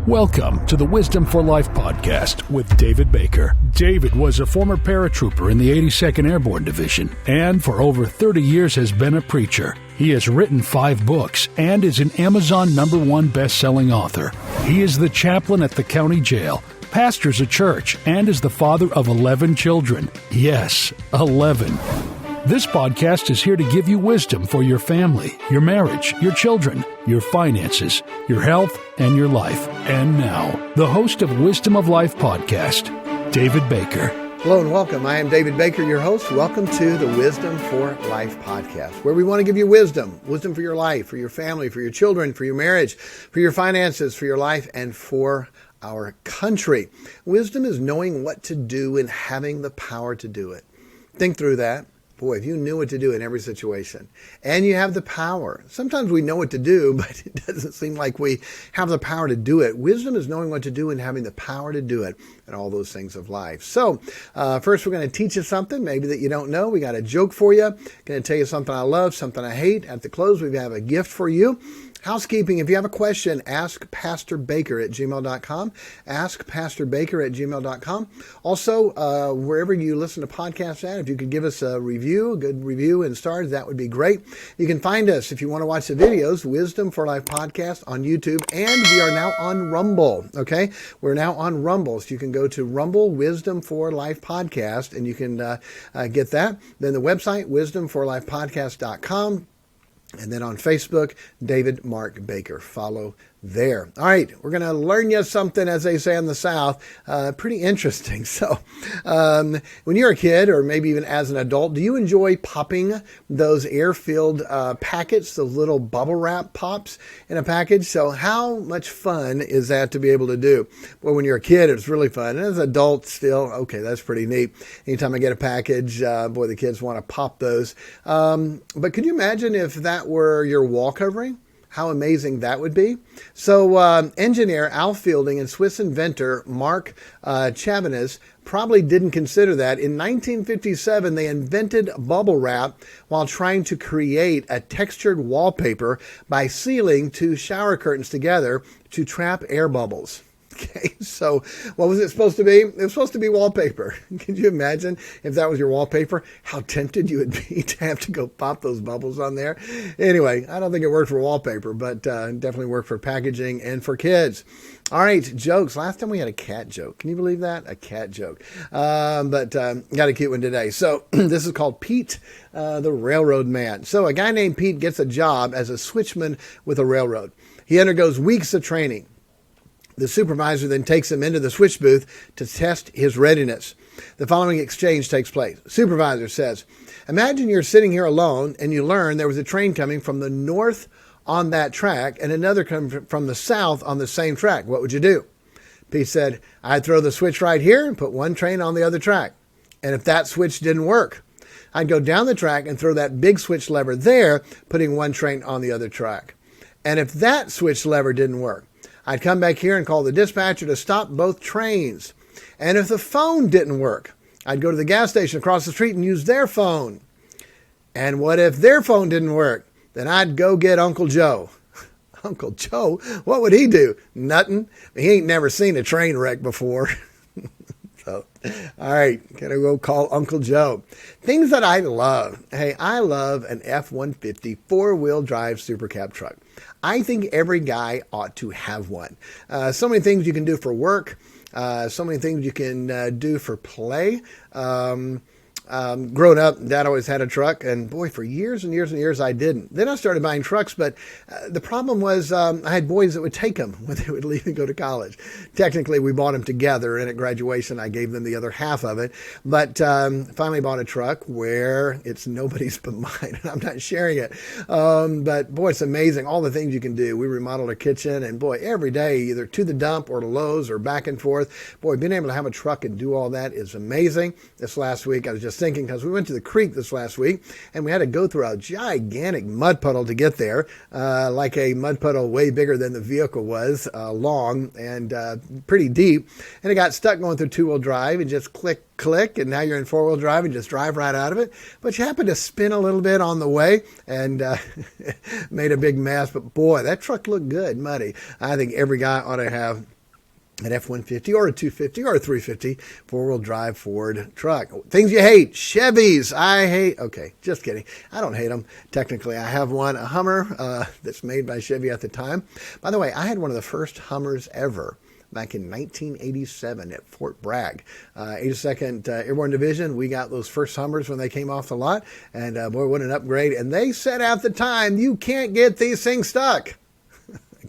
Welcome to the Wisdom for Life podcast with David Baker. David was a former paratrooper in the 82nd Airborne Division and for over 30 years has been a preacher. He has written 5 books and is an Amazon #1 best-selling author. He is the chaplain at the county jail, pastors a church, and is the father of 11 children. Yes, 11. This podcast is here to give you wisdom for your family, your marriage, your children, your finances, your health, and your life. And now, the host of Wisdom of Life podcast, David Baker. Hello and welcome. I am David Baker, your host. Welcome to the Wisdom for Life podcast, where we want to give you wisdom for your life, for your family, for your children, for your marriage, for your finances, for your life, and for our country. Wisdom is knowing what to do and having the power to do it. Think through that. Boy, if you knew what to do in every situation and you have the power, sometimes we know what to do, but it doesn't seem like we have the power to do it. Wisdom is knowing what to do and having the power to do it and all those things of life. So first we're going to teach you something maybe that you don't know. We got a joke for you. Going to tell you something I love, something I hate. At the close, we have a gift for you. Housekeeping, if you have a question, ask Pastor Baker at gmail.com. Ask Pastor Baker at gmail.com. Also, wherever you listen to podcasts at, if you could give us a review, a good review and stars, that would be great. You can find us, if you want to watch the videos, Wisdom for Life podcast on YouTube, and we are now on Rumble, okay? We're now on Rumble, so you can go to Rumble, Wisdom for Life podcast, and you can get that. Then the website, wisdomforlifepodcast.com. And then on Facebook, David Mark Baker. Follow there. All right, we're going to learn you something, as they say in the South, pretty interesting. So when you're a kid, or maybe even as an adult, do you enjoy popping those air-filled packets, those little bubble wrap pops in a package? So how much fun is that to be able to do? Well, when you're a kid, it's really fun. And as an adult still, okay, that's pretty neat. Anytime I get a package, boy, the kids want to pop those. But could you imagine if that were your wall covering? How amazing that would be. So engineer Al Fielding and Swiss inventor Marc Chavannes probably didn't consider that. In 1957, they invented bubble wrap while trying to create a textured wallpaper by sealing 2 shower curtains together to trap air bubbles. Okay, so what was it supposed to be? It was supposed to be wallpaper. Could you imagine if that was your wallpaper? How tempted you would be to have to go pop those bubbles on there. Anyway, I don't think it worked for wallpaper, but definitely worked for packaging and for kids. All right, jokes. Last time we had a cat joke. Can you believe that? A cat joke. But got a cute one today. So this is called Pete, the Railroad Man. So a guy named Pete gets a job as a switchman with a railroad. He undergoes weeks of training. The supervisor then takes him into the switch booth to test his readiness. The following exchange takes place. Supervisor says, imagine you're sitting here alone and you learn there was a train coming from the north on that track and another coming from the south on the same track. What would you do? Pete said, I'd throw the switch right here and put one train on the other track. And if that switch didn't work, I'd go down the track and throw that big switch lever there, putting one train on the other track. And if that switch lever didn't work, I'd come back here and call the dispatcher to stop both trains. And if the phone didn't work, I'd go to the gas station across the street and use their phone. And what if their phone didn't work? Then I'd go get Uncle Joe. Uncle Joe? What would he do? Nothing. He ain't never seen a train wreck before. So, all right, gotta go call Uncle Joe. Things that I love. Hey, I love an F-150 4-wheel drive super cab truck. I think every guy ought to have one. So many things you can do for work. So many things you can do for play. Growing up, Dad always had a truck, and boy, for years and years and years, I didn't. Then I started buying trucks, but the problem was I had boys that would take them when they would leave and go to college. Technically, we bought them together, and at graduation, I gave them the other half of it. But finally bought a truck where it's nobody's but mine, and I'm not sharing it. But boy, it's amazing, all the things you can do. We remodeled a kitchen, and boy, every day, either to the dump or to Lowe's or back and forth. Boy, being able to have a truck and do all that is amazing. This last week, I was just thinking, because we went to the creek this last week, and we had to go through a gigantic mud puddle to get there, like a mud puddle way bigger than the vehicle was, long and pretty deep. And it got stuck going through two-wheel drive and just click, and now you're in four-wheel drive and just drive right out of it. But you happen to spin a little bit on the way and made a big mess. But boy, that truck looked good, muddy. I think every guy ought to have an F-150 or a 250 or a 350 four-wheel drive Ford truck. Things you hate. Chevys. Okay, just kidding. I don't hate them. Technically, I have one, a Hummer that's made by Chevy at the time. By the way, I had one of the first Hummers ever back in 1987 at Fort Bragg. 82nd Airborne Division, we got those first Hummers when they came off the lot. And boy, what an upgrade. And they said at the time, you can't get these things stuck.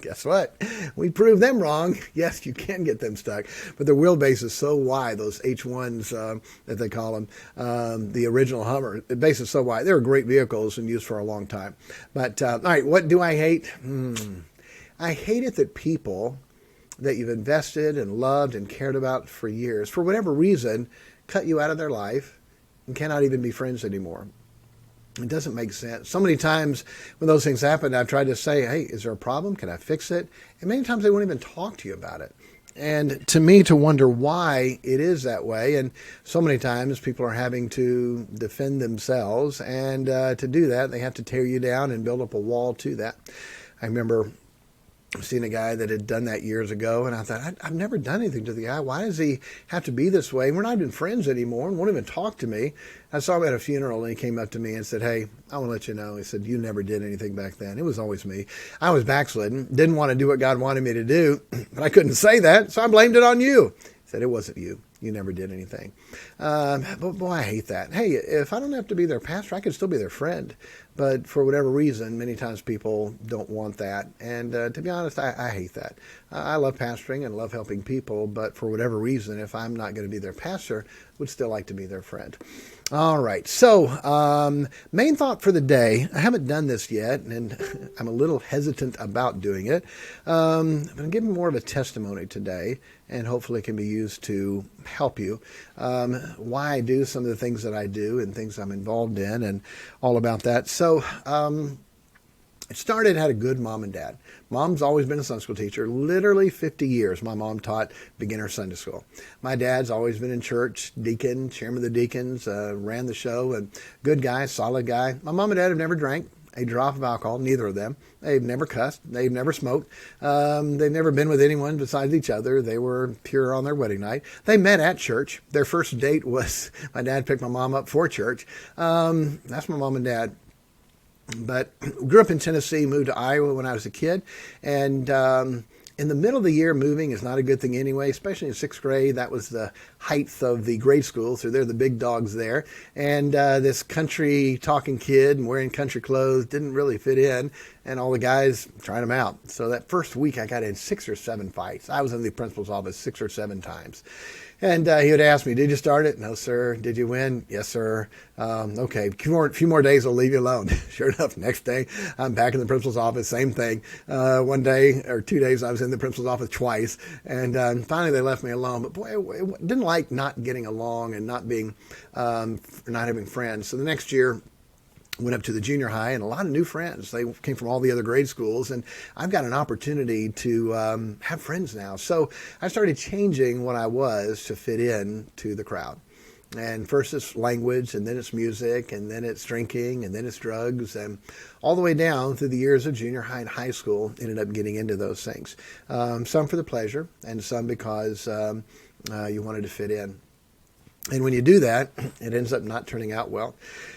Guess what? We proved them wrong. Yes, you can get them stuck, but the wheelbase is so wide, those H1s that they call them, the original Hummer, the base is so wide. They were great vehicles and used for a long time. But, all right, what do I hate? I hate it that people that you've invested and loved and cared about for years, for whatever reason, cut you out of their life and cannot even be friends anymore. It doesn't make sense. So many times when those things happen, I've tried to say, hey, is there a problem? Can I fix it? And many times they won't even talk to you about it. And to me, to wonder why it is that way. And so many times people are having to defend themselves. And to do that, they have to tear you down and build up a wall to that. I remember seen a guy that had done that years ago, and I thought, I've never done anything to the guy. Why does he have to be this way? We're not even friends anymore and won't even talk to me. I saw him at a funeral, and he came up to me and said, hey, I want to let you know. He said, you never did anything back then. It was always me. I was backslidden, didn't want to do what God wanted me to do, but I couldn't say that, so I blamed it on you. He said, it wasn't you. You never did anything. But boy, I hate that. Hey, if I don't have to be their pastor, I can still be their friend. But for whatever reason, many times people don't want that. And to be honest, I hate that. I love pastoring and love helping people. But for whatever reason, if I'm not going to be their pastor, would still like to be their friend. All right. So main thought for the day. I haven't done this yet, and I'm a little hesitant about doing it. I'm going to give more of a testimony today, and hopefully it can be used to help you. Why I do some of the things that I do and things I'm involved in and all about that. So it started, had a good mom and dad. Mom's always been a Sunday school teacher. Literally 50 years my mom taught beginner Sunday school. My dad's always been in church, deacon, chairman of the deacons, ran the show, and good guy, solid guy. My mom and dad have never drank a drop of alcohol, neither of them. They've never cussed. They've never smoked. They've never been with anyone besides each other. They were pure on their wedding night. They met at church. Their first date was my dad picked my mom up for church. That's my mom and dad. But grew up in Tennessee, moved to Iowa when I was a kid. And in the middle of the year, moving is not a good thing anyway, especially in sixth grade. That was the height of the grade school, so they're the big dogs there. And this country talking kid and wearing country clothes didn't really fit in, and all the guys tried him out. So that first week, I got in 6 or 7 fights. I was in the principal's office 6 or 7 times. And he would ask me, did you start it? No, sir. Did you win? Yes, sir. Okay, a few more days, I'll leave you alone. Sure enough, next day, I'm back in the principal's office, same thing. 1 day or 2 days, I was in the principal's office twice. And finally, they left me alone. But boy, I didn't like not getting along and not being, not having friends. So the next year, went up to the junior high and a lot of new friends. They came from all the other grade schools, and I've got an opportunity to have friends now. So I started changing what I was to fit in to the crowd. And first it's language, and then it's music, and then it's drinking, and then it's drugs, and all the way down through the years of junior high and high school, ended up getting into those things. Some for the pleasure, and some because you wanted to fit in. And when you do that, it ends up not turning out well.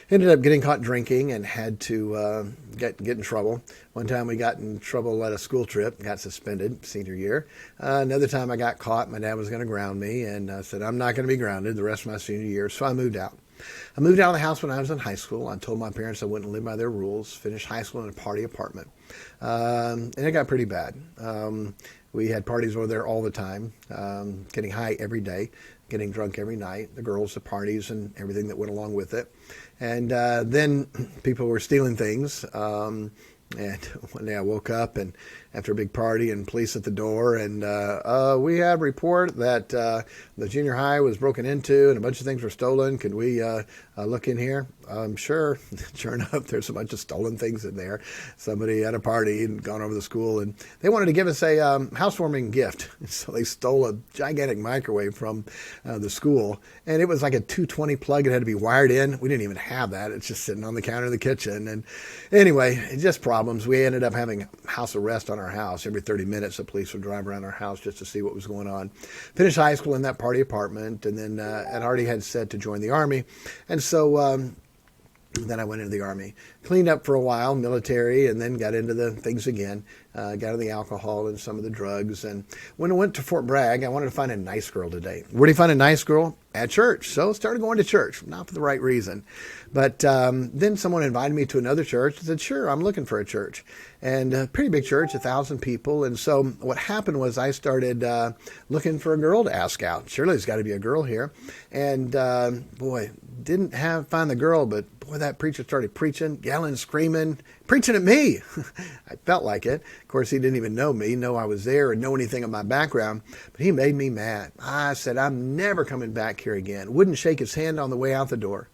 Ended up getting caught drinking and had to get in trouble. One time we got in trouble at a school trip, got suspended senior year. Another time I got caught, my dad was going to ground me, and I said, I'm not going to be grounded the rest of my senior year, so I moved out. I moved out of the house when I was in high school. I told my parents I wouldn't live by their rules, finished high school in a party apartment. And it got pretty bad. We had parties over there all the time, getting high every day, getting drunk every night, the girls, the parties, and everything that went along with it. And then people were stealing things, And one day I woke up and after a big party and police at the door, and we have report that the junior high was broken into and a bunch of things were stolen. Can we look in here? Sure. Sure enough, there's a bunch of stolen things in there. Somebody had a party and gone over the school, and they wanted to give us a housewarming gift. So they stole a gigantic microwave from the school, and it was like a 220 plug. It had to be wired in. We didn't even have that. It's just sitting on the counter in the kitchen. And anyway, just problems. We ended up having house arrest on our house. Every 30 minutes, the police would drive around our house just to see what was going on. Finished high school in that party apartment, and then I'd already had said to join the Army. And so then I went into the Army, cleaned up for a while, military, and then got into the things again, got into the alcohol and some of the drugs. And when I went to Fort Bragg, I wanted to find a nice girl to date. Where do you find a nice girl? At church. So started going to church, not for the right reason. But then someone invited me to another church. I said, sure, I'm looking for a church. And a pretty big church, 1,000 people. And so what happened was I started looking for a girl to ask out. Surely there's got to be a girl here. And boy, didn't find the girl, but boy, that preacher started preaching, yelling, screaming, preaching at me. I felt like it. Of course, he didn't even know I was there or know anything of my background, but he made me mad. I said, I'm never coming back here again. Wouldn't shake his hand on the way out the door.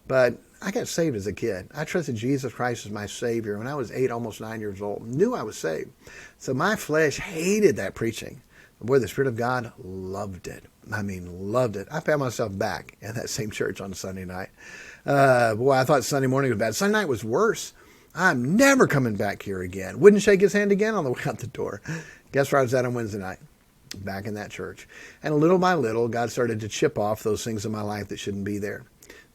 But I got saved as a kid. I trusted Jesus Christ as my Savior when I was 8, almost 9 years old. Knew I was saved. So my flesh hated that preaching. But boy, the Spirit of God loved it. I mean, loved it. I found myself back in that same church on Sunday night. Boy, I thought Sunday morning was bad. Sunday night was worse. I'm never coming back here again. Wouldn't shake his hand again on the way out the door. Guess where I was at on Wednesday night? Back in that church. And little by little, God started to chip off those things in my life that shouldn't be there.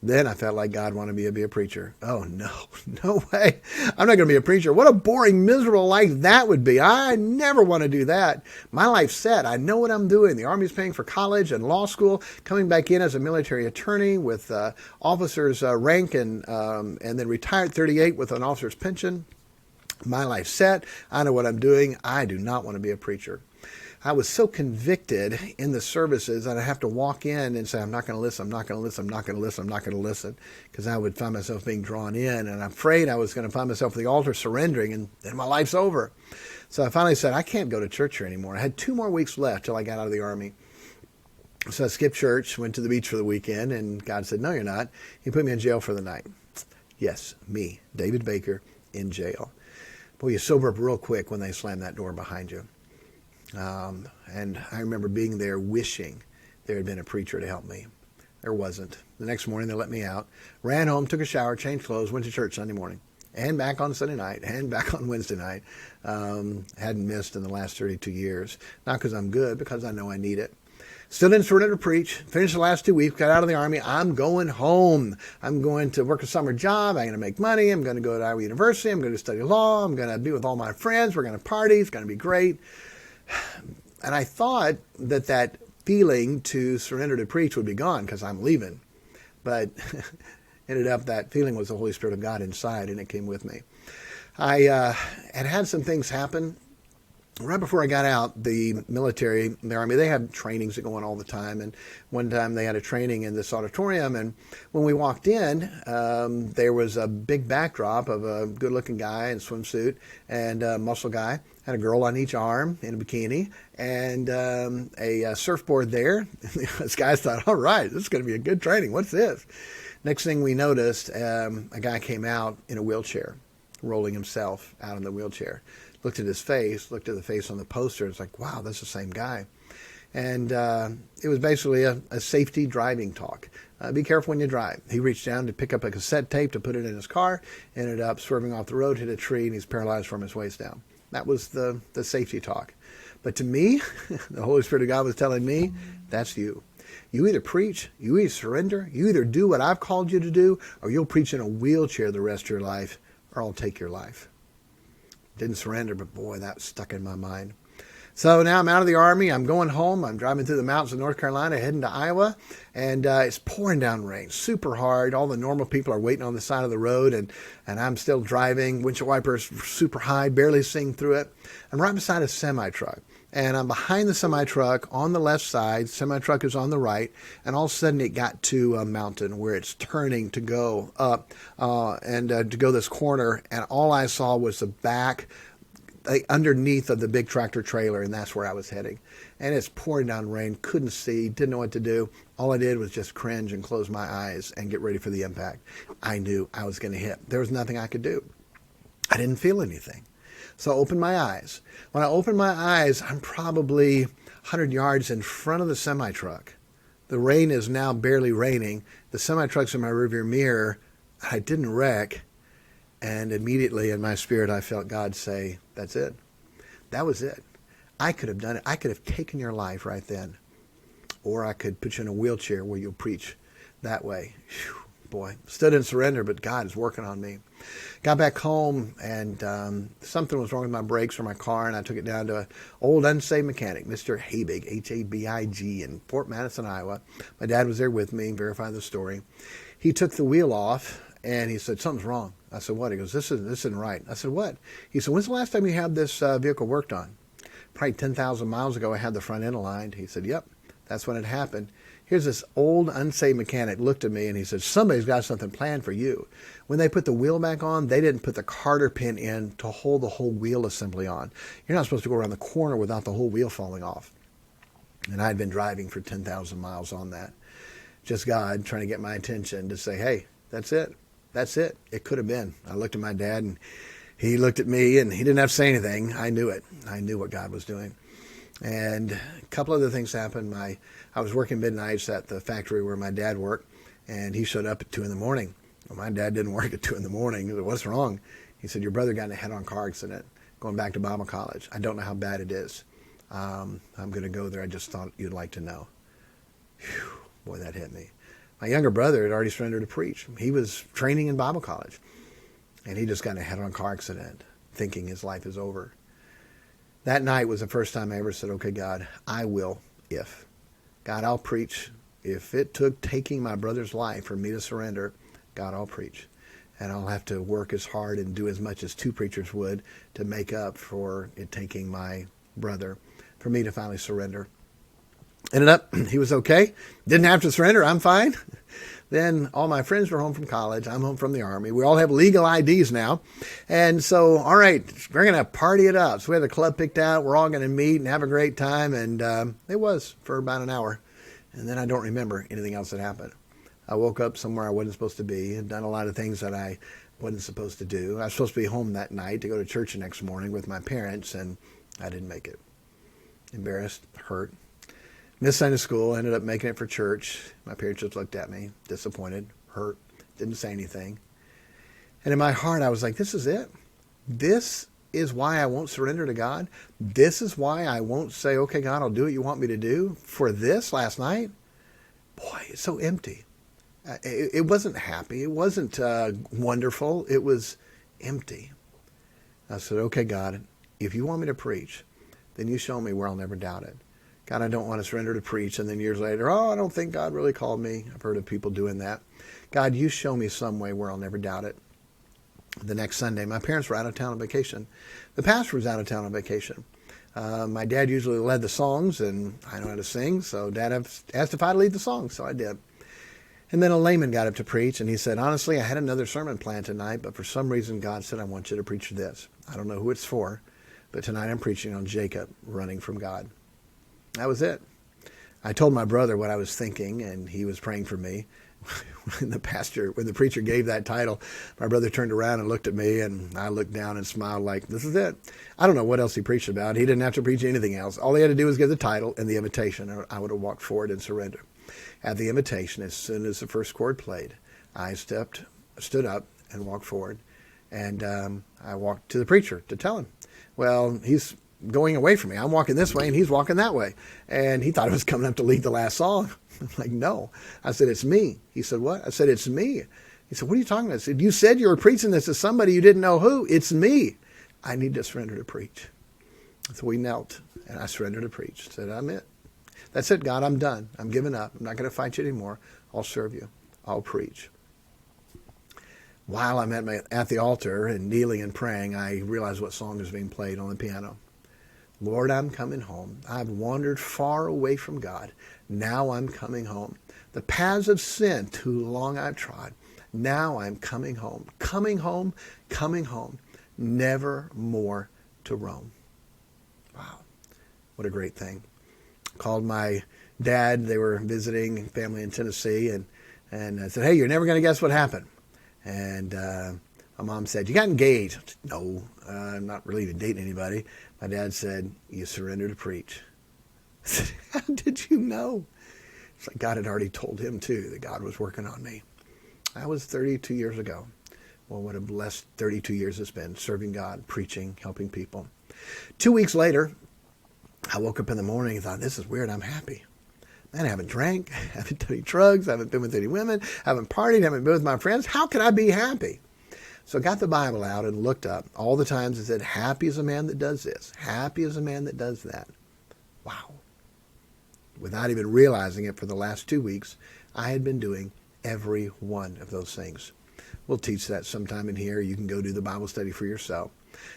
Then I felt like God wanted me to be a preacher. Oh, no way. I'm not going to be a preacher. What a boring, miserable life that would be. I never want to do that. My life's set. I know what I'm doing. The Army's paying for college and law school, coming back in as a military attorney with officer's rank and then retired 38 with an officer's pension. My life's set. I know what I'm doing. I do not want to be a preacher. I was so convicted in the services that I have to walk in and say, I'm not going to listen, I'm not going to listen, I'm not going to listen, I'm not going to listen, because I would find myself being drawn in, and I'm afraid I was going to find myself at the altar surrendering, and then my life's over. So I finally said, I can't go to church here anymore. I had 2 more weeks left till I got out of the Army. So I skipped church, went to the beach for the weekend, and God said, no, you're not. He put me in jail for the night. Yes, me, David Baker, in jail. Boy, you sober up real quick when they slam that door behind you. And I remember being there wishing there had been a preacher to help me. There wasn't. The next morning they let me out, ran home, took a shower, changed clothes, went to church Sunday morning, and back on Sunday night, and back on Wednesday night. Hadn't missed in the last 32 years. Not because I'm good, because I know I need it. Still didn't surrender to preach. Finished the last 2 weeks, got out of the Army. I'm going home. I'm going to work a summer job. I'm going to make money. I'm going to go to Iowa University. I'm going to study law. I'm going to be with all my friends. We're going to party. It's going to be great. And I thought that feeling to surrender to preach would be gone because I'm leaving. But ended up that feeling was the Holy Spirit of God inside, and it came with me. I had some things happen. Right before I got out, the military, the Army, they have trainings that go on all the time. And one time they had a training in this auditorium. And when we walked in, there was a big backdrop of a good-looking guy in a swimsuit and a muscle guy. Had a girl on each arm in a bikini and a surfboard there. This guy thought, all right, this is going to be a good training. What's this? Next thing we noticed, a guy came out in a wheelchair, rolling himself out in the wheelchair. Looked at his face, looked at the face on the poster. It's like, wow, that's the same guy. And it was basically a safety driving talk. Be careful when you drive. He reached down to pick up a cassette tape to put it in his car, ended up swerving off the road, hit a tree, and he's paralyzed from his waist down. That was the safety talk. But to me, the Holy Spirit of God was telling me, that's you. You either preach, you either surrender, you either do what I've called you to do, or you'll preach in a wheelchair the rest of your life, or I'll take your life. Didn't surrender, but boy, that stuck in my mind. So now I'm out of the Army. I'm going home. I'm driving through the mountains of North Carolina, heading to Iowa. And it's pouring down rain, super hard. All the normal people are waiting on the side of the road. And I'm still driving. Windshield wipers super high, barely seeing through it. I'm right beside a semi-truck. And I'm behind the semi-truck on the left side. Semi-truck is on the right. And all of a sudden it got to a mountain where it's turning to go up and to go this corner. And all I saw was the back underneath of the big tractor trailer, and that's where I was heading. And it's pouring down rain, couldn't see, didn't know what to do. All I did was just cringe and close my eyes and get ready for the impact. I knew I was going to hit. There was nothing I could do. I didn't feel anything. So I opened my eyes. When I opened my eyes, I'm probably 100 yards in front of the semi-truck. The rain is now barely raining. The semi-truck's in my rearview mirror. I didn't wreck. And immediately in my spirit, I felt God say, that's it. That was it. I could have done it. I could have taken your life right then. Or I could put you in a wheelchair where you'll preach that way. Whew, boy, stood in surrender, but God is working on me. Got back home, and something was wrong with my brakes or my car, and I took it down to an old unsaved mechanic, Mr. Habig, Habig, in Fort Madison, Iowa. My dad was there with me, verified the story. He took the wheel off, and he said, something's wrong. I said, what? He goes, this isn't right. I said, what? He said, when's the last time you had this vehicle worked on? Probably 10,000 miles ago, I had the front end aligned. He said, yep, that's when it happened. Here's this old, unsaved mechanic looked at me, and he said, somebody's got something planned for you. When they put the wheel back on, they didn't put the Carter pin in to hold the whole wheel assembly on. You're not supposed to go around the corner without the whole wheel falling off. And I'd been driving for 10,000 miles on that. Just God trying to get my attention to say, hey, that's it. That's it. It could have been. I looked at my dad, and he looked at me, and he didn't have to say anything. I knew it. I knew what God was doing. And a couple other things happened. I was working midnights at the factory where my dad worked, and he showed up at 2 in the morning. Well, my dad didn't work at 2 in the morning. I said, what's wrong? He said, your brother got in a head-on car accident going back to Bible college. I don't know how bad it is. I'm going to go there. I just thought you'd like to know. Whew, boy, that hit me. My younger brother had already surrendered to preach. He was training in Bible college, and he just got in a head-on car accident, thinking his life is over. That night was the first time I ever said, okay, God, I will if. God, I'll preach. If it took taking my brother's life for me to surrender, God, I'll preach. And I'll have to work as hard and do as much as 2 preachers would to make up for it taking my brother, for me to finally surrender. Ended up, he was okay. Didn't have to surrender. I'm fine. Then all my friends were home from college. I'm home from the Army. We all have legal IDs now. And so, all right, we're going to party it up. So we had the club picked out. We're all going to meet and have a great time. And it was for about an hour. And then I don't remember anything else that happened. I woke up somewhere I wasn't supposed to be. Had done a lot of things that I wasn't supposed to do. I was supposed to be home that night to go to church the next morning with my parents, and I didn't make it. Embarrassed, hurt. Missed Sunday school, ended up making it for church. My parents just looked at me, disappointed, hurt, didn't say anything. And in my heart, I was like, this is it. This is why I won't surrender to God. This is why I won't say, okay, God, I'll do what you want me to do. For this last night, boy, it's so empty. It wasn't happy. It wasn't wonderful. It was empty. I said, okay, God, if you want me to preach, then you show me where I'll never doubt it. God, I don't want to surrender to preach. And then years later, I don't think God really called me. I've heard of people doing that. God, you show me some way where I'll never doubt it. The next Sunday, my parents were out of town on vacation. The pastor was out of town on vacation. My dad usually led the songs, and I know how to sing, so Dad asked if I'd lead the songs, so I did. And then a layman got up to preach, and he said, honestly, I had another sermon planned tonight, but for some reason God said, I want you to preach this. I don't know who it's for, but tonight I'm preaching on Jacob running from God. That was it. I told my brother what I was thinking, and he was praying for me. When the preacher gave that title, my brother turned around and looked at me, and I looked down and smiled like, this is it. I don't know what else he preached about. He didn't have to preach anything else. All he had to do was give the title and the invitation, and I would have walked forward and surrendered. At the invitation, as soon as the first chord played, I stood up and walked forward, and I walked to the preacher to tell him. Well, he's going away from me. I'm walking this way, and he's walking that way. And he thought I was coming up to lead the last song. I'm like, no. I said, it's me. He said, what? I said, it's me. He said, what are you talking about? I said, you said you were preaching this to somebody you didn't know who. It's me. I need to surrender to preach. So we knelt, and I surrendered to preach. Said, I'm it. That's it, God, I'm done. I'm giving up. I'm not going to fight you anymore. I'll serve you. I'll preach. While I'm at the altar and kneeling and praying, I realized what song was being played on the piano. Lord, I'm coming home. I've wandered far away from God. Now I'm coming home. The paths of sin too long I've trod. Now I'm coming home. Coming home, coming home. Never more to roam. Wow. What a great thing. Called my dad. They were visiting family in Tennessee, and I said, hey, you're never going to guess what happened. And my mom said, you got engaged. No, I'm not really even dating anybody. My dad said, you surrendered to preach. I said, how did you know? It's like God had already told him, too, that God was working on me. That was 32 years ago. Well, what a blessed 32 years it's been, serving God, preaching, helping people. 2 weeks later, I woke up in the morning and thought, this is weird. I'm happy. Man, I haven't drank, haven't done any drugs, haven't been with any women, haven't partied, haven't been with my friends. How can I be happy? So I got the Bible out and looked up all the times it said, happy is a man that does this. Happy is a man that does that. Wow. Without even realizing it, for the last 2 weeks, I had been doing every one of those things. We'll teach that sometime in here. You can go do the Bible study for yourself.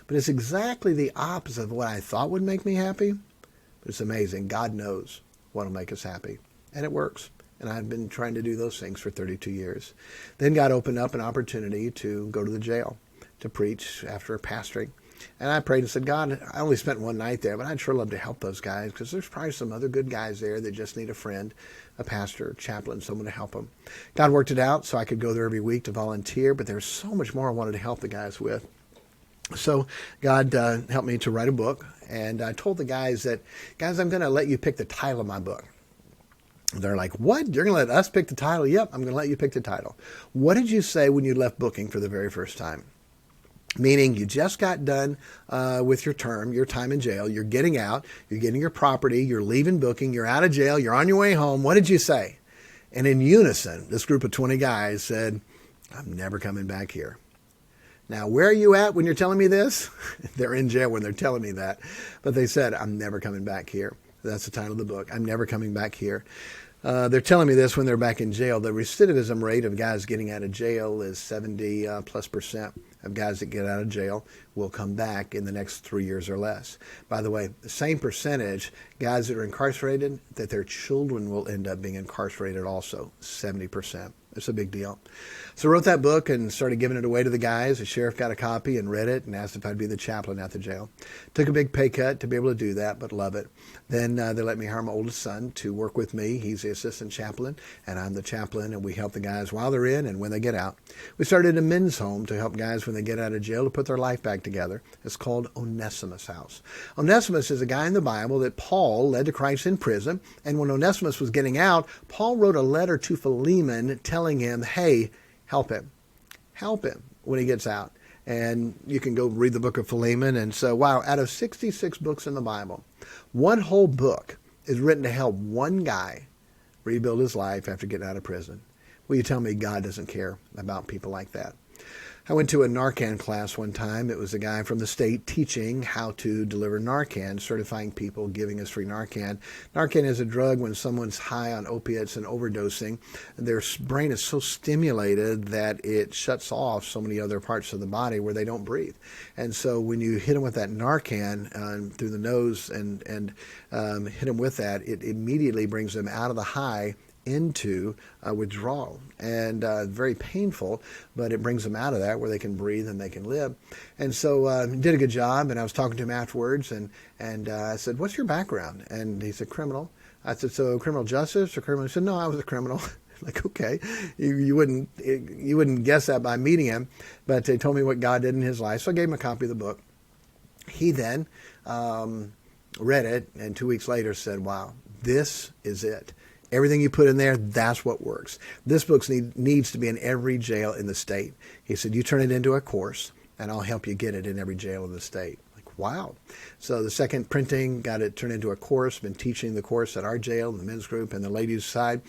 But it's exactly the opposite of what I thought would make me happy. But it's amazing. God knows what will make us happy. And it works. And I've been trying to do those things for 32 years. Then God opened up an opportunity to go to the jail to preach after pastoring. And I prayed and said, God, I only spent one night there, but I'd sure love to help those guys because there's probably some other good guys there that just need a friend, a pastor, a chaplain, someone to help them. God worked it out so I could go there every week to volunteer, but there's so much more I wanted to help the guys with. So God helped me to write a book, and I told the guys that, guys, I'm going to let you pick the title of my book. They're like, what? You're going to let us pick the title? Yep, I'm going to let you pick the title. What did you say when you left booking for the very first time? Meaning you just got done with your term, your time in jail. You're getting out. You're getting your property. You're leaving booking. You're out of jail. You're on your way home. What did you say? And in unison, this group of 20 guys said, I'm never coming back here. Now, where are you at when you're telling me this? They're in jail when they're telling me that. But they said, I'm never coming back here. That's the title of the book. I'm never coming back here. They're telling me this when they're back in jail. The recidivism rate of guys getting out of jail is 70+% of guys that get out of jail will come back in the next 3 years or less. By the way, the same percentage, guys that are incarcerated, that their children will end up being incarcerated also, 70%. It's a big deal. So I wrote that book and started giving it away to the guys. The sheriff got a copy and read it and asked if I'd be the chaplain at the jail. Took a big pay cut to be able to do that, but love it. Then they let me hire my oldest son to work with me. He's the assistant chaplain, and I'm the chaplain, and we help the guys while they're in and when they get out. We started a men's home to help guys when they get out of jail to put their life back together. It's called Onesimus House. Onesimus is a guy in the Bible that Paul led to Christ in prison, and when Onesimus was getting out, Paul wrote a letter to Philemon telling him, hey, help him when he gets out. And you can go read the book of Philemon. And so, wow, out of 66 books in the Bible, one whole book is written to help one guy rebuild his life after getting out of prison. Will you tell me God doesn't care about people like that? I went to a Narcan class one time. It was a guy from the state teaching how to deliver Narcan, certifying people, giving us free Narcan. Narcan is a drug when someone's high on opiates and overdosing. Their brain is so stimulated that it shuts off so many other parts of the body where they don't breathe. And so when you hit them with that Narcan through the nose and hit them with that, it immediately brings them out of the high into withdrawal, and very painful, but it brings them out of that where they can breathe and they can live. And so did a good job, and I was talking to him afterwards, and I said, what's your background? And he said, criminal. I said, so criminal justice or criminal? He said, no, I was a criminal. Like, okay, you wouldn't guess that by meeting him, but they told me what God did in his life, so I gave him a copy of the book. He then read it, and 2 weeks later said, wow, this is it. Everything you put in there, that's what works. This book needs to be in every jail in the state. He said, you turn it into a course, and I'll help you get it in every jail in the state. Like, Wow. So the second printing got it turned into a course. Been teaching the course at our jail, the men's group, and the ladies' side.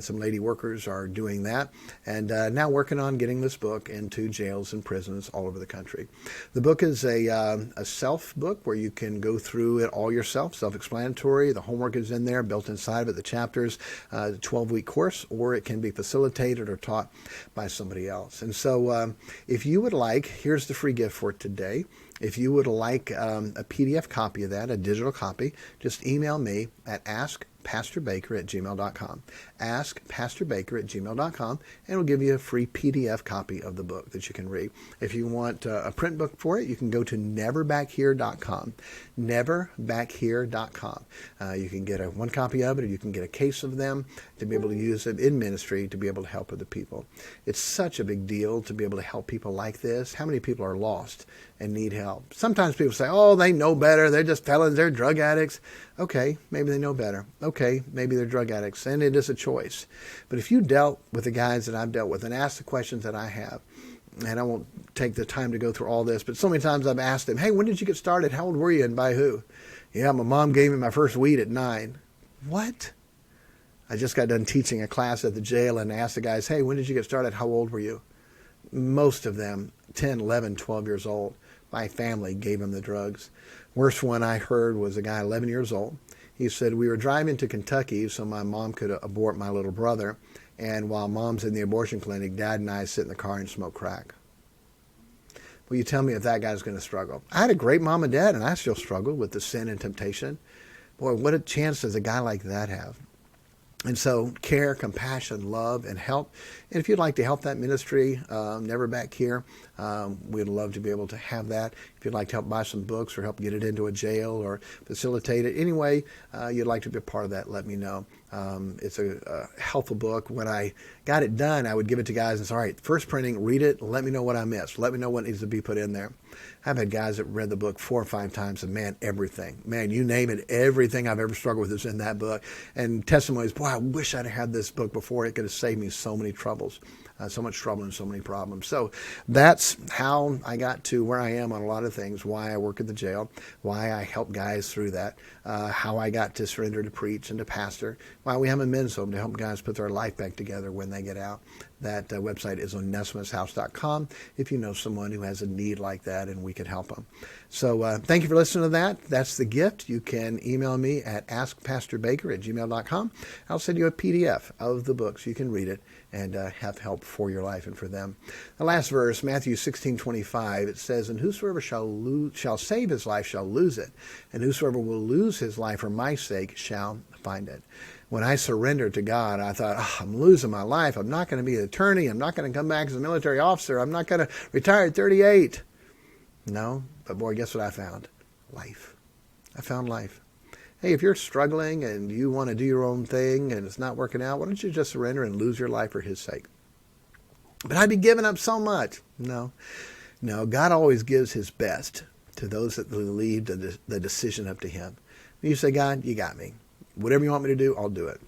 Some lady workers are doing that. And now working on getting this book into jails and prisons all over the country. The book is a self book where you can go through it all yourself, self-explanatory. The homework is in there, built inside of it, the chapters, 12-week course, or it can be facilitated or taught by somebody else. And so if you would like, here's the free gift for today. If you would like a PDF copy of that, a digital copy, just email me at askpastorbaker@gmail.com. Askpastorbaker@gmail.com, and we'll give you a free PDF copy of the book that you can read. If you want a print book for it, you can go to neverbackhere.com. Neverbackhere.com. You can get one copy of it, or you can get a case of them to be able to use it in ministry to be able to help other people. It's such a big deal to be able to help people like this. How many people are lost and need help? Sometimes people say, oh, they know better. They're just felons. They're drug addicts. Okay, maybe they know better. Okay, maybe they're drug addicts, and it is a choice. But if you dealt with the guys that I've dealt with and asked the questions that I have, and I won't take the time to go through all this, but so many times I've asked them, hey, when did you get started? How old were you and by who? Yeah, my mom gave me my first weed at 9. What? I just got done teaching a class at the jail and asked the guys, hey, when did you get started? How old were you? Most of them, 10, 11, 12 years old. My family gave them the drugs. Worst one I heard was a guy 11 years old. He said, we were driving to Kentucky so my mom could abort my little brother. And while mom's in the abortion clinic, Dad and I sit in the car and smoke crack. Will you tell me if that guy's going to struggle? I had a great mom and dad, and I still struggle with the sin and temptation. Boy, what a chance does a guy like that have? And so care, compassion, love, and help. And if you'd like to help that ministry, Never Back Here, we'd love to be able to have that. If you'd like to help buy some books or help get it into a jail or facilitate it, any way you'd like to be a part of that, let me know. It's a helpful book. When I got it done, I would give it to guys and say, all right, first printing, read it, let me know what I missed. Let me know what needs to be put in there. I've had guys that read the book 4 or 5 times and man, everything. Man, you name it, everything I've ever struggled with is in that book. And testimonies, boy, I wish I'd had this book before. It could have saved me so many troubles. So much trouble and so many problems. So that's how I got to where I am on a lot of things, why I work at the jail, why I help guys through that, how I got to surrender to preach and to pastor, why we have a men's home to help guys put their life back together when they get out. That website is onesimushouse.com if you know someone who has a need like that and we can help them. So thank you for listening to that. That's the gift. You can email me at askpastorbaker@gmail.com. I'll send you a PDF of the books. You can read it and have help for your life and for them. The last verse, Matthew 16:25, it says, and whosoever shall save his life shall lose it, and whosoever will lose his life for my sake shall find it. When I surrendered to God, I thought, I'm losing my life. I'm not going to be an attorney. I'm not going to come back as a military officer. I'm not going to retire at 38. No, but boy, guess what I found? Life. I found life. Hey, if you're struggling and you want to do your own thing and it's not working out, why don't you just surrender and lose your life for his sake? But I'd be giving up so much. No, God always gives his best to those that leave the decision up to him. You say, God, you got me. Whatever you want me to do, I'll do it.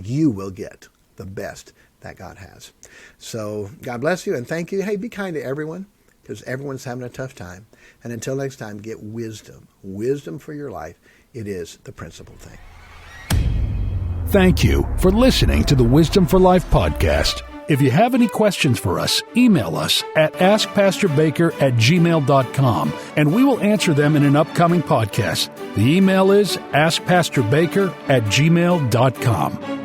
You will get the best that God has. So God bless you and thank you. Hey, be kind to everyone because everyone's having a tough time. And until next time, get wisdom. Wisdom for your life. It is the principal thing. Thank you for listening to the Wisdom for Life podcast. If you have any questions for us, email us at askpastorbaker@gmail.com, and we will answer them in an upcoming podcast. The email is askpastorbaker@gmail.com.